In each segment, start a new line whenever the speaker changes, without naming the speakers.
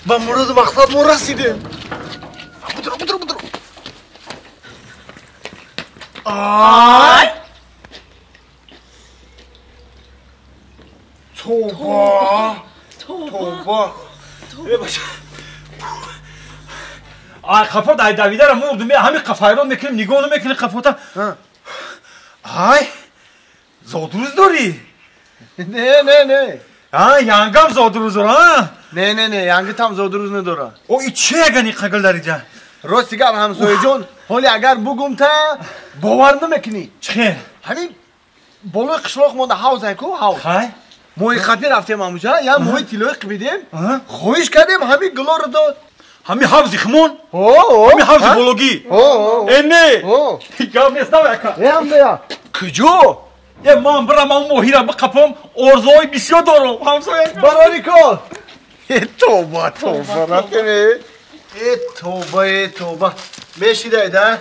من مورد مقصد ما رسیدیم. بدرو. آی توبه
آی قفا دویده را مردم همین قفای را میکنیم نگاه نمیکنیم قفاتا. آی زادروز داری؟
نه
یانگم زادروز داره؟
نه یانگت هم زادروز نداره.
او ای چه اگه قگل داری جان؟
راستی گم همسایه جان حالی اگر بگم تا باور نمیکنی.
چه؟
همین بالای قشلاق مونده حوض هنکو حوض
خای؟
موی خطی رفتیم همونجا یا موی تیلوی قبیدیم خویش کردیم همین گلا رو داد.
همین حوضی خمون؟
همین
حوضی بولوگی؟ اینه؟ گم نیست نوکا
هم دیا کجا؟
من برم اون موهی را بقپم ارزای بسیار دارم همسایه
برانی کن توبه رفتیم توبه میشیده ده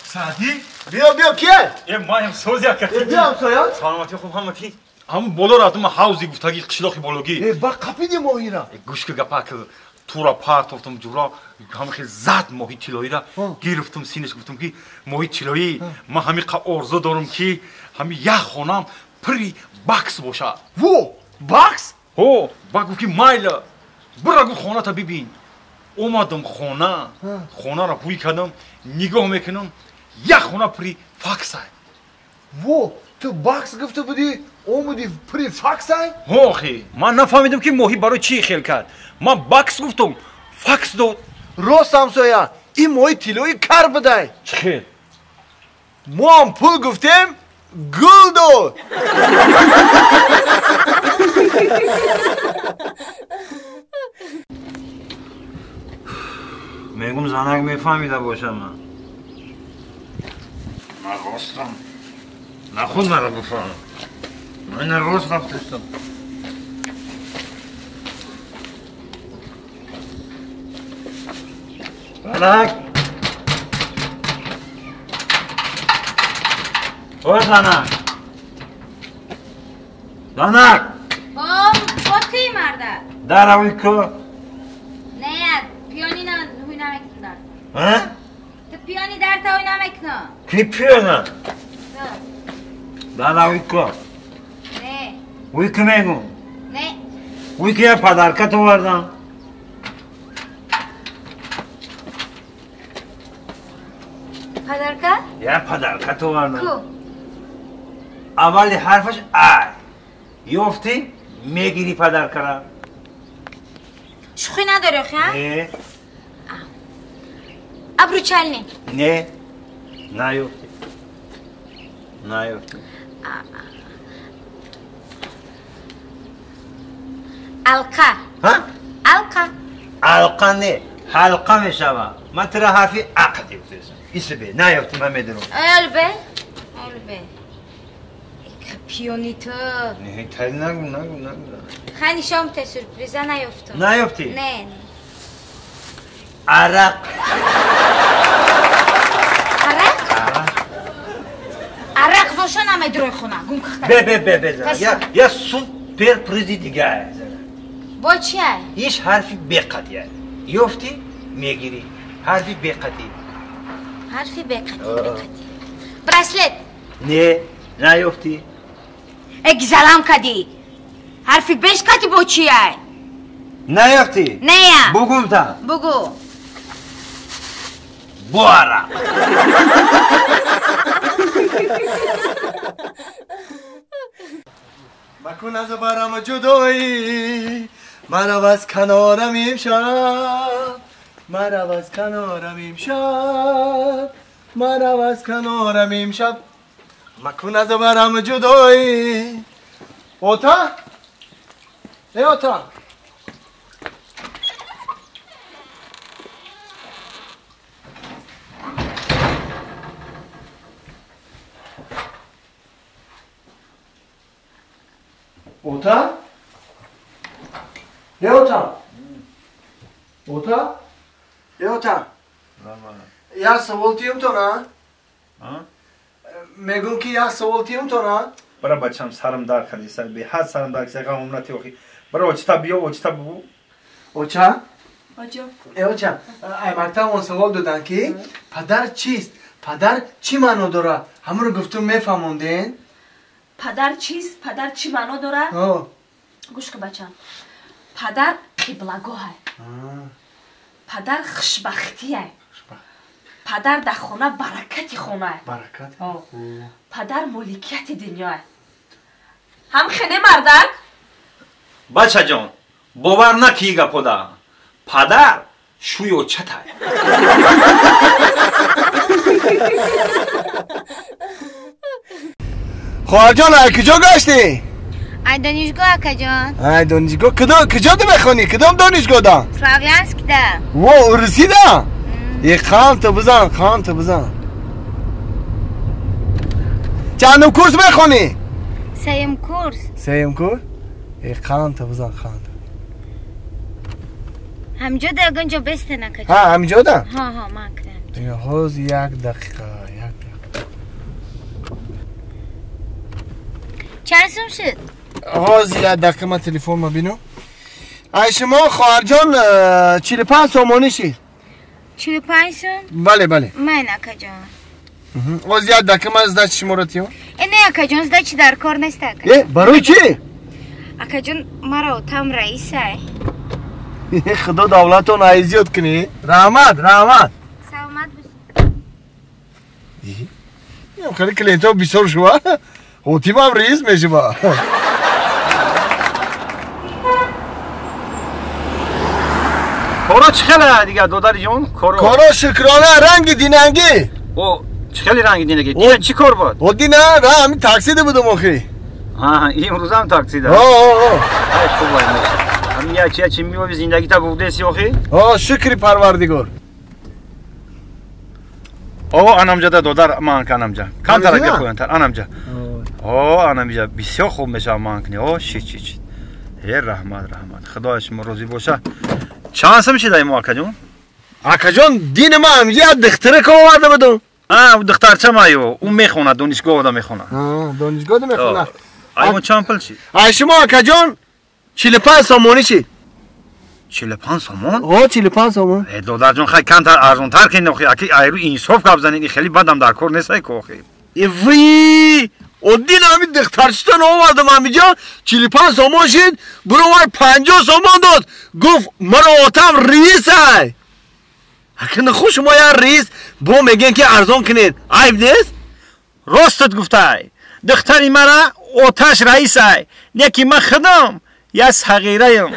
سعدی؟
بیا کیه؟
ما هم سوزی کردیم
بیا همسایه
سلامتی خوب همتی همون بالا رفتم حوضی گفتگی قشلاقی بولوگی
با قپیدی موهی را
گوش که گپا که تو را پارت افتم جورا همه خیلی زد ماهی تیلایی را گرفتم سینش گفتم که ماهی تیلایی من همین ارزو دارم که همین یک خونم پری باکس باشه
باکس؟
بگو که مایلا برگو خونه تا ببین اومدم خونه را بوی کردم نگاه میکنم یک خونه پری فاکس های
تو باکس گفته بودی اومدی پری فاکس های؟
خی من نفهمیدم که ماهی برای چی خیل کرد من باکس گفتم فاکس داد
راست همسایه این ماهی تیلوی کار بده
چه خیل؟
ما هم پول گفتیم گل داد
میگم زنک میفهمیده باشم من راستم نخود مرا بفهم من راست رفتستم زنک زنک
با کی مرده؟
در اوی که
نه پیانی نمیکنه تو پیانی در تاوی نمیکنه
کی پیانه؟ در اوی که
نه
اوی که میگم
نه
اوی که یه پدرکت آوردم
پدرکت؟
یه پدرکت آوردم
کو؟
اولی حرفش ای یفتی میگیری پدرکت
شوخی نداری آخه؟
نه
ابرو چلنی؟
نه یفتی علقه نه حلقه میشوه من ترا حرفی عقدی بودیسم ایسه بی نیفتی من میدونم
البه پیونی تو
نه تایی نگو
خیلی شام تا سورپریزه نیفتم
نیفتی؟
نه
عرق
عرق باشه نمیدروی خونه گم کخته
بزن یه سوپر پریزی دیگه
با چیه؟
هیچ حرفی بقدیه یفتی میگیری حرفی بقدی
برسلت
نه یفتی
اگزلام کدی حرفی بیش کتی با چیه؟
نه یفتی
نه
بگم تا
بگو
بارا
مکن از برم جدایی مرو از کنارم امشب مرو از کنارم امشب مکن از برم جدایی اوتا یا سوال تیم تو نه؟ میگم که یا سوال تیم تو نه؟
برای بچم سرم در کردی سر به حد سرم در کسی غم نتی آخی برای اوچتا بیا اوچتا بگو
اوچا
آجا
اوچا مکتب اون سوال دادن که پدر چیست پدر چی معنا داره همه رو گفتم میفهموندین
پدر چیست پدر چی معنا داره گوش که بچم پدر قبلگاه پدر خوشبختی پدر در خونه برکت خونه
برکت
پدر ملکیت دنیا هم خیلی مردک
بچه جان باور نکی گپودا پدر شوی اوچتا
خواهر جان کجا گشتی؟
ای دانشگاه اکا جان
ای دانشگاه کجا ده بخونی؟ کدام دانشگاه ده؟
سلاویانسک ده
و روسی ده؟ یه خان تو بزن چندم کورس بخونی؟ سیم کورس؟ یه خان تو بزن
همجا ده گنجا بسته نکا جان
ها همینجا ده؟
ها من کدم
حوز یک دقیقه
چند سم شد؟
حوز یک دقیقه من تلفن ما بینو ای شما خواهر جان 45 سومانی شید
45 سم؟
بله
من اکا جان
حوز یک دقیقه من زده چی شمارتیم؟
اینه اکا جان زده چی در کار نیست اکا جان
برای چی؟
اکا جان مرا تم رئیسه
خدا دولتون عیزیت کنی رحمت
سلامت بسی
خیلی کلینتا بیسار شما تیم هم رئیس میشه با
کارا چه خیلی دیگه دودر جون
کارا شکرانه رنگ دیننگی
او چه خیلی رنگ دیننگی دیگه چی کار بود
او دینه همین تاکسی ده بودم آخی
این امروز هم تاکسی ده خوب باید همین چی میبایی زندگی تا بوده سی آخی
شکری پروردگار
анамҷа додар ман канамҷа камтара гапоянтар анамҷа анамҷа бисёр хуб мешава ман кuni ши раҳмат худои шумо розӣ боша чанд сом шидаи мо акаҷон
акаҷон дини ма ҳамҷа духтаре ка оварда будум
духтарча маю ӯ мехонад донишгоҳда мехонад
донишгоҳда мехонад
мо чанд пул шид
ай шумо акаҷон 45 сомонӣ шид
45 сомон
45 сомон
додарҷон хай камтар арзонтар кунед охи аки айру инсоф гап занед хеле бадам дар кор нестай ко охи
ви оддин ҳамин духтарчитон овардам ҳамиҷо 45 сомон шид буровай 50 сомон дод гуфт маро отам риисай акина худ шумо як риис бо мегӯед ки арзон кунед айб нест
ростат гуфтай духтари мара оташ раисай не ки ман худам я сағираям